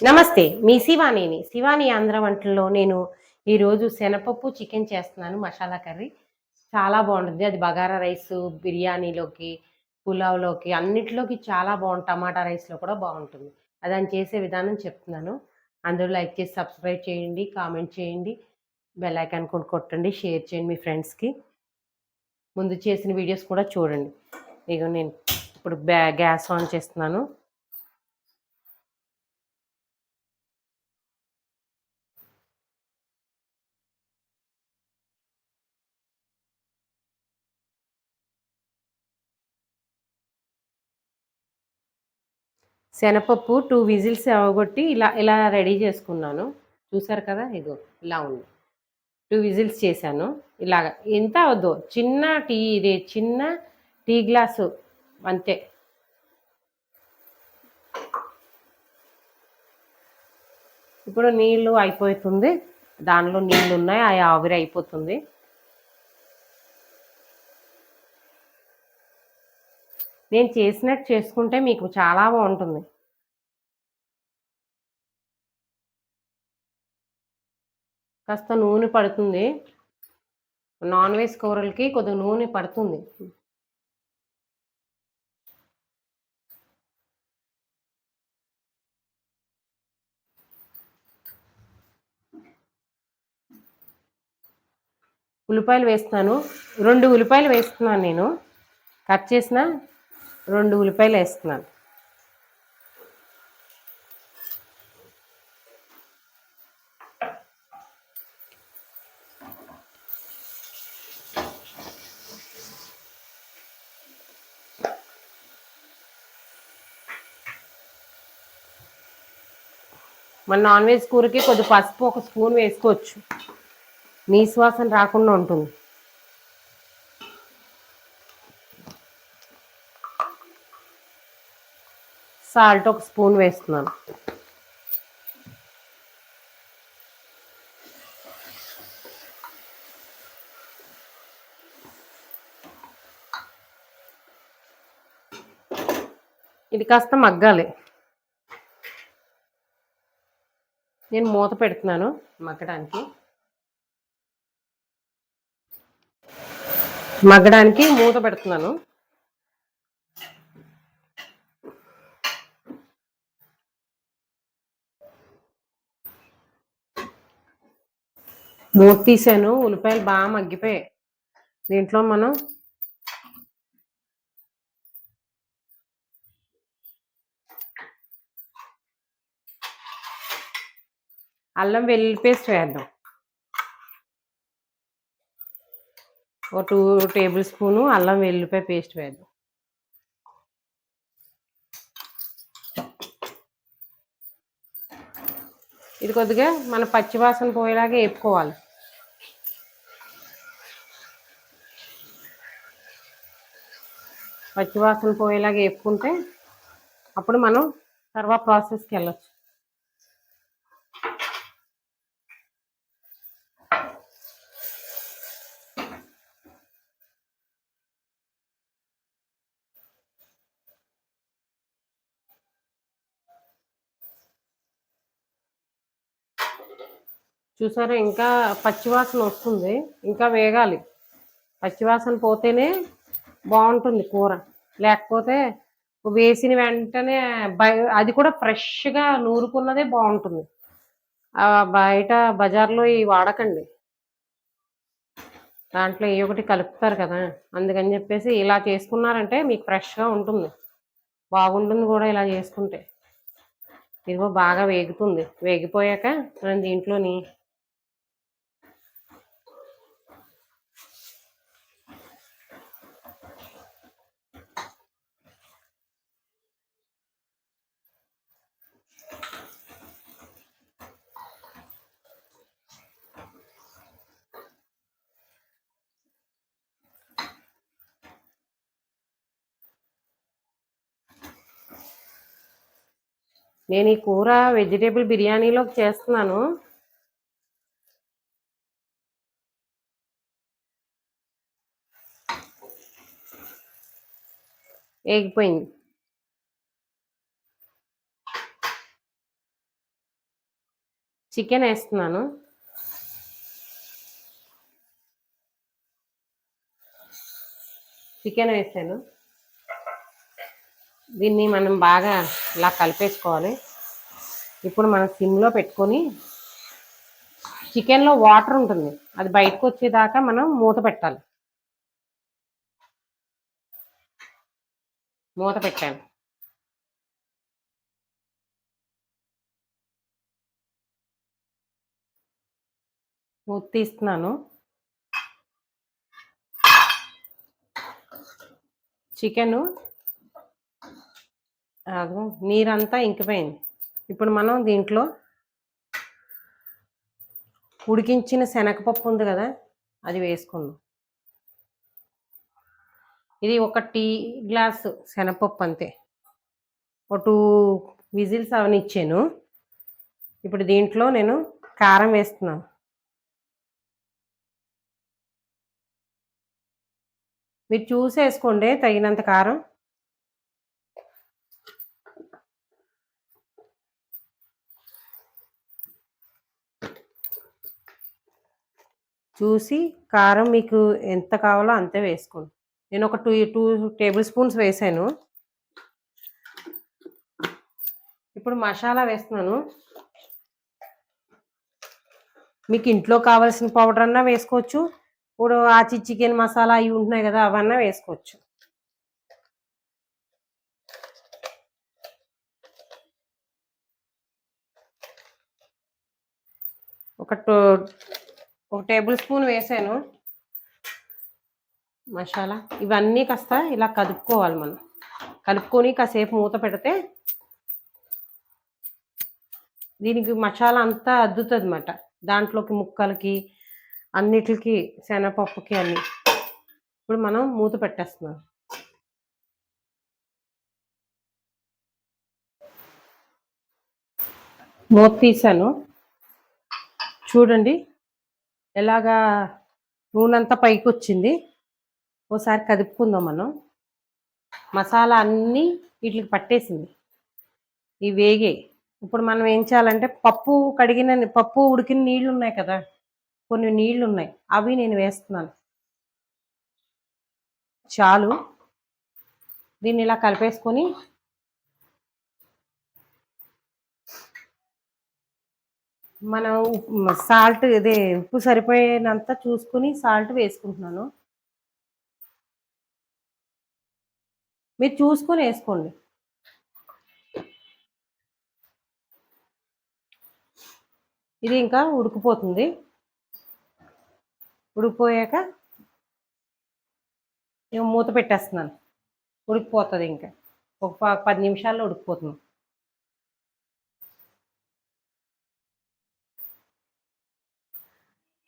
నమస్తే. మీ శివానీని. శివాని ఆంధ్ర వంటల్లో నేను ఈరోజు శనగపప్పు చికెన్ చేస్తున్నాను మసాలా కర్రీ. చాలా బావుంటుంది. అది బగారా రైసు, బిర్యానీలోకి, పులావ్‌లోకి అన్నిట్లోకి చాలా టమాటా రైస్‌లో కూడా బావుంటుంది. దాన్ని చేసే విధానం చెప్తున్నాను. అందరూ లైక్ చేసి సబ్స్క్రైబ్ చేయండి, కామెంట్ చేయండి, బెల్ ఐకాన్ కూడా కొట్టండి, షేర్ చేయండి మీ ఫ్రెండ్స్‌కి. ముందు చేసిన వీడియోస్ కూడా చూడండి. ఇగో నేను ఇప్పుడు గ్యాస్ ఆన్ చేస్తున్నాను. శనగపప్పు 2 విజిల్స్ అవగొట్టి ఇలా ఇలా రెడీ చేసుకున్నాను. చూసారు కదా! ఇగో ఇలా ఉంది. 2 విజిల్స్ చేశాను. ఇలాగ ఎంత వద్దు చిన్న టీ గ్లాసు అంతే. ఇప్పుడు నీళ్ళు అయిపోతుంది. దానిలో నీళ్ళున్నాయి. అయి ఆవిరి అయిపోతుంది. నేను చేసినట్టు చేసుకుంటే మీకు చాలా బావుంటుంది. కాస్త నూనె పడుతుంది. నాన్ వెజ్ కూరలకి కొద్దిగా నూనె పడుతుంది. ఉల్లిపాయలు వేస్తున్నాను. 2 ఉల్లిపాయలు వేస్తున్నాను నేను. కట్ చేసిన 2 ఉల్లిపాయలేస్తున్నాను. మన నాన్ వెజ్ కూరకి కొద్ది పసుపు ఒక స్పూన్ వేసుకోవచ్చు. నీసు వాసన రాకుండా ఉంటుంది. సాల్ట్ ఒక స్పూన్ వేస్తున్నాను. ఇది కాస్త మగ్గాలి. నేను మూత పెడుతున్నాను మగ్గడానికి మూత పెడుతున్నాను. మూత తీసాను. ఉల్లిపాయలు బాగా మగ్గిపోయాయి. దీంట్లో మనం అల్లం వెల్లుల్లి పేస్ట్ వేద్దాం. ఒక 2 టేబుల్ స్పూను అల్లం వెల్లుల్లిపాయ పేస్ట్ వేద్దాం. ఇది కొద్దిగా మన పచ్చివాసన పోయేలాగా వేపుకోవాలి. పచ్చివాసన పోయేలాగా వేపుకుంటే అప్పుడు మనం తర్వాత ప్రాసెస్కి వెళ్ళచ్చు. చూసారా, ఇంకా పచ్చివాసన వస్తుంది. ఇంకా వేగాలి. పచ్చివాసన పోతేనే బాగుంటుంది కూర. లేకపోతే వేసిన వెంటనే అది కూడా ఫ్రెష్గా నూరుకున్నదే బాగుంటుంది. బయట బజార్లో ఇవి వాడకండి. దాంట్లో ఏ ఒకటి కలుపుతారు కదా, అందుకని చెప్పేసి ఇలా చేసుకున్నారంటే మీకు ఫ్రెష్గా ఉంటుంది, బాగుంటుంది కూడా ఇలా చేసుకుంటే. ఇదిగో బాగా వేగుతుంది. వేగిపోయాక మనం దీంట్లోని నేను ఈ కూర వెజిటేబుల్ బిర్యానీలోకి చేస్తున్నాను. వేగిపోయింది. చికెన్ వేస్తున్నాను. చికెన్ వేసాను. దీన్ని మనం బాగా ఇలా కలిపేసుకోవాలి. ఇప్పుడు మనం సిమ్లో పెట్టుకొని చికెన్లో వాటర్ ఉంటుంది, అది బయటకు వచ్చేదాకా మనం మూత పెట్టాలి. మూత పెట్టాను. మూత తీస్తున్నాను. చికెను నీరంతా ఇంకిపోయింది. ఇప్పుడు మనం దీంట్లో ఉడికించిన శనగపప్పు ఉంది కదా, అది వేసుకుందాం. ఇది ఒక టీ గ్లాసు శనగపప్పు అంతే. ఒక 2 విజిల్స్ అవనిచ్చాను. ఇప్పుడు దీంట్లో నేను కారం వేస్తున్నాను. మీరు చూసి వేసుకోండి తగినంత కారం. చూసి కారం మీకు ఎంత కావాలో అంతే వేసుకోండి. నేను ఒక 2 టేబుల్ స్పూన్స్ వేసాను. ఇప్పుడు మసాలా వేస్తున్నాను. మీకు ఇంట్లో కావాల్సిన పౌడర్ అన్నా వేసుకోవచ్చు. ఇప్పుడు ఆచి చికెన్ మసాలా ఇవి ఉంటున్నాయి కదా, అవన్నా వేసుకోవచ్చు. ఒక టేబుల్ స్పూన్ వేసాను మసాలా. ఇవన్నీ కాస్త ఇలా కలుపుకోవాలి. మనం కలుపుకొని కాసేపు మూత పెడితే దీనికి మసాలా అంతా అద్దుతుంది అన్నమాట. దాంట్లోకి ముక్కలకి అన్నిటికి శనగపప్పుకి అన్ని. ఇప్పుడు మనం మూత పెట్టేస్తున్నాం. మూత తీసాను. చూడండి ఎలాగా నూనె అంతా పైకి వచ్చింది. ఓసారి కదుపుకుందాం మనం. మసాలా అన్నీ వీటికి పట్టేసింది. ఇవి వేగే. ఇప్పుడు మనం ఏం చేయాలంటే పప్పు ఉడికిన నీళ్ళు ఉన్నాయి కదా, కొన్ని నీళ్ళు ఉన్నాయి, అవి నేను వేస్తున్నాను. చాలు. దీన్ని ఇలా కలిపేసుకొని మనం సాల్ట్ ఉప్పు సరిపోయేంత చూసుకుని సాల్ట్ వేసుకుంటున్నాను. మీరు చూసుకొని వేసుకోండి. ఇది ఇంకా ఉడికిపోతుంది. ఉడికిపోయాక నేను మూత పెట్టేస్తున్నాను. ఉడికిపోతుంది. ఇంకా ఒక 10 నిమిషాల్లో ఉడికిపోతుంది.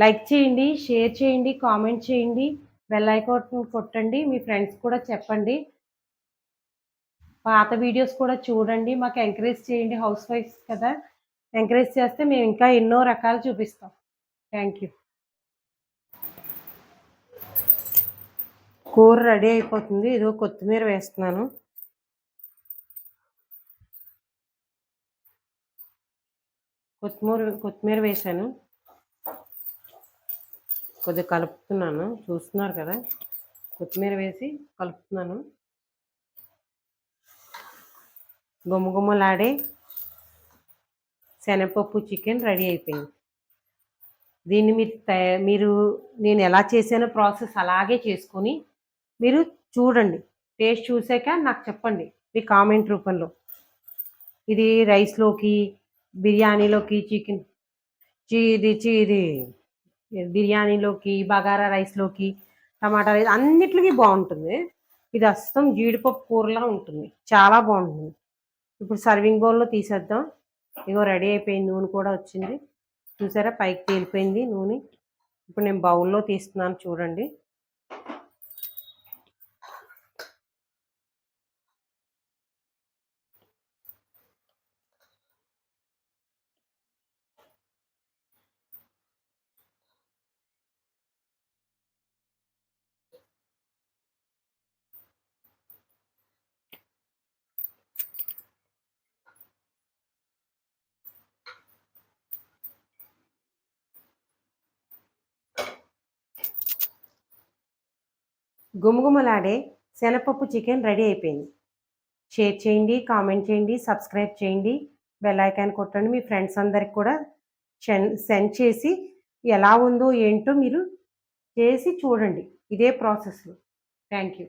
లైక్ చేయండి, షేర్ చేయండి, కామెంట్ చేయండి, బెల్ ఐకాన్ కొట్టండి. మీ ఫ్రెండ్స్ కూడా చెప్పండి. పాత వీడియోస్ కూడా చూడండి. మాకు ఎంకరేజ్ చేయండి. హౌస్ వైఫ్స్ కదా, ఎంకరేజ్ చేస్తే మేము ఇంకా ఎన్నో రకాలు చూపిస్తాం. Thank you. కూర రెడీ అయిపోతుంది. ఇదో కొత్తిమీర వేస్తున్నాను. కొత్తిమీర వేసాను. కొద్దిగా కలుపుతున్నాను. చూస్తున్నారు కదా, కొత్తిమీర వేసి కలుపుతున్నాను. గుమ్మగుమ్మలాడే శనగపప్పు చికెన్ రెడీ అయిపోయింది. దీన్ని మీరు నేను ఎలా చేశానో ప్రాసెస్ అలాగే చేసుకొని మీరు చూడండి. టేస్ట్ చూసాక నాకు చెప్పండి మీ కామెంట్ రూపంలో. ఇది రైస్లోకి, బిర్యానీలోకి, ఇది బిర్యానీలోకి, బగారా రైస్లోకి, టమాటా రైస్ అన్నిటికీ బాగుంటుంది. ఇది అస్తం జీడిపప్పు కూరలా ఉంటుంది, చాలా బాగుంటుంది. ఇప్పుడు సర్వింగ్ బౌల్లో తీసేద్దాం. ఇగో రెడీ అయిపోయింది. నూనె కూడా వచ్చింది, చూసారా, పైకి తేలిపోయింది నూనె. ఇప్పుడు నేను బౌల్లో తీస్తున్నాను, చూడండి. గుమగుమలాడే శనగపప్పు చికెన్ రెడీ అయిపోయింది. షేర్ చేయండి, కామెంట్ చేయండి, సబ్స్క్రైబ్ చేయండి, బెల్ ఐకాన్ కొట్టండి. మీ ఫ్రెండ్స్ అందరికి కూడా సెండ్ చేసి ఎలా ఉందో ఏంటో మీరు చేసి చూడండి. ఇదే ప్రాసెస్‌లో. Thank you.